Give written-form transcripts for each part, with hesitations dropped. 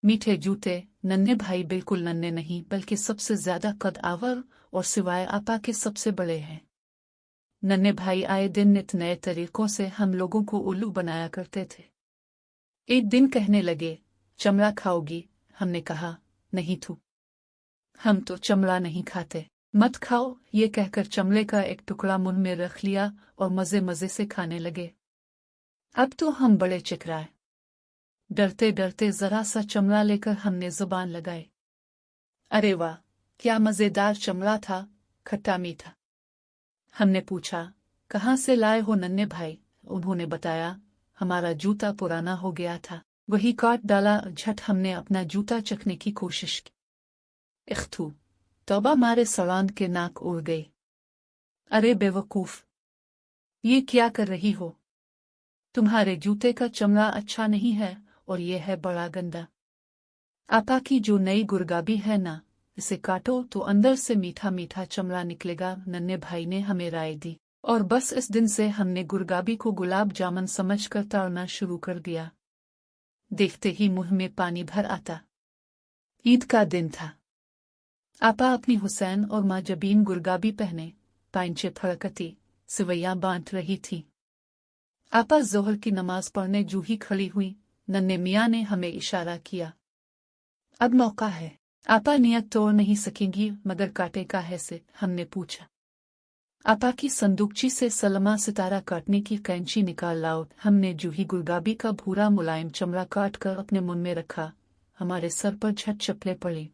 मीठे जूते। नन्हे भाई बिल्कुल नन्हे नहीं बल्कि सबसे ज्यादा कद आवर और सिवाय आपा के सबसे बड़े हैं। नन्हे भाई आए दिन नित नए तरीकों से हम लोगों को उल्लू बनाया करते थे। एक दिन कहने लगे, चमड़ा खाओगी? हमने कहा, नहीं तू, हम तो चमड़ा नहीं खाते। मत खाओ, ये कहकर चमड़े का एक टुकड़ा मुंह में रख लिया और मजे मजे से खाने लगे। अब तो हम बड़े चिकराए। डरते डरते जरा सा चमड़ा लेकर हमने जुबान लगाई। अरे वाह, क्या मजेदार चमड़ा था, खट्टा मीठा। हमने पूछा, कहाँ से लाए हो नन्हे भाई? उन्होंने बताया, हमारा जूता पुराना हो गया था, वही काट डाला। झट हमने अपना जूता चखने की कोशिश की। इख्तू, तौबा, मारे सड़ांध के नाक उड़ गई। अरे बेवकूफ, ये क्या कर रही हो? तुम्हारे जूते का चमड़ा अच्छा नहीं है और ये है बड़ा गंदा। आपा की जो नई गुरगाबी है ना, इसे काटो तो अंदर से मीठा मीठा चमड़ा निकलेगा। नन्हे भाई ने हमें राय दी और बस इस दिन से हमने गुरगाबी को गुलाब जामुन समझकर तड़ना शुरू कर दिया। देखते ही मुंह में पानी भर आता। ईद का दिन था। आपा अपनी हुसैन और माँ जबीन गुरगाबी पहने, पाइंचे फड़कती, सिवैयां बांट रही थी। आपा जोहर की नमाज पढ़ने जूही खड़ी हुई। नन्हे मियाँ ने हमें इशारा किया, अब मौका है। आपा नियत तोड़ नहीं सकेंगी मगर काटे काहे से? हमने पूछा। आपा की संदूकची से सलमा सितारा काटने की कैंची निकाल लाओ। हमने जूही गुरगाबी का भूरा मुलायम चमड़ा काट कर अपने मुंह में रखा। हमारे सर पर झट चप्पलें पड़ी।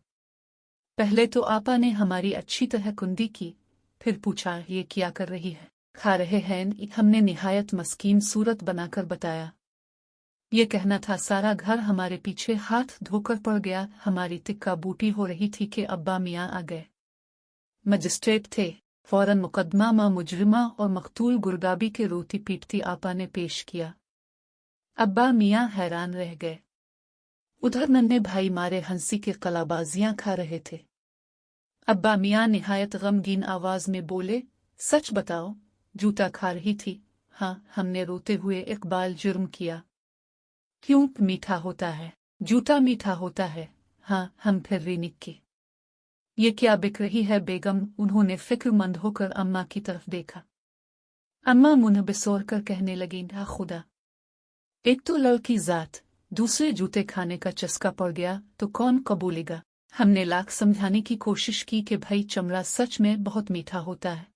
पहले तो आपा ने हमारी अच्छी तरह कुंदी की, फिर पूछा, ये क्या कर रही है? खा रहे हैं। हमने निहायत मस्कीन सूरत बनाकर बताया। ये कहना था सारा घर हमारे पीछे हाथ धोकर पड़ गया। हमारी तिक्का बूटी हो रही थी कि अब्बा मियाँ आ गए। मजिस्ट्रेट थे। फौरन मुकदमा मां मुजरिमा और मकतूल गुरगाबी के रोती पीटती आपा ने पेश किया। अब्बा मियाँ हैरान रह गए। उधर नन्हे भाई मारे हंसी के कलाबाजियां खा रहे थे। अब्बा मियाँ निहायत गमगीन आवाज में बोले, सच बताओ, जूता खा रही थी? हाँ, हमने रोते हुए इकबाल जुर्म किया। क्यों, मीठा होता है? जूता मीठा होता है? हाँ, हम फिर रिनिक्के। ये क्या बिक रही है बेगम? उन्होंने फिक्रमंद होकर अम्मा की तरफ देखा। अम्मा मुंह बिसोर कर कहने लगी, हाँ खुदा, एक तो लड़की जात, दूसरे जूते खाने का चस्का पड़ गया तो कौन कबूलेगा? हमने लाख समझाने की कोशिश की कि भाई चमड़ा सच में बहुत मीठा होता है।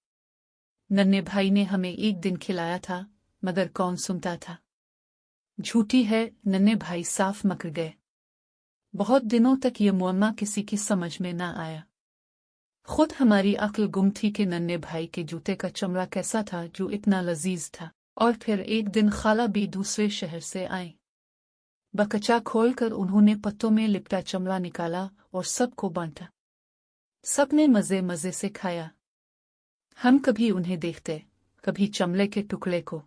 नन्हे भाई ने हमें एक दिन खिलाया था मगर कौन सुनता था। झूठी है। नन्हे भाई साफ मकर गए। बहुत दिनों तक ये मुअम्मा किसी की समझ में ना आया। खुद हमारी अक्ल गुम थी कि नन्हे भाई के जूते का चमड़ा कैसा था जो इतना लजीज था। और फिर एक दिन खाला भी दूसरे शहर से आई। बकचा खोलकर उन्होंने पत्तों में लिपटा चमड़ा निकाला और सबको बांटा। सबने मजे मजे से खाया। हम कभी उन्हें देखते, कभी चमड़े के टुकड़े को।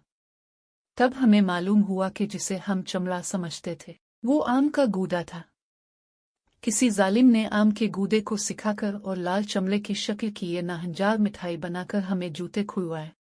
तब हमें मालूम हुआ कि जिसे हम चमड़ा समझते थे वो आम का गूदा था। किसी जालिम ने आम के गूदे को सिखाकर और लाल चमड़े की शक्ल की ये नाहंजार मिठाई बनाकर हमें जूते खुलवाए।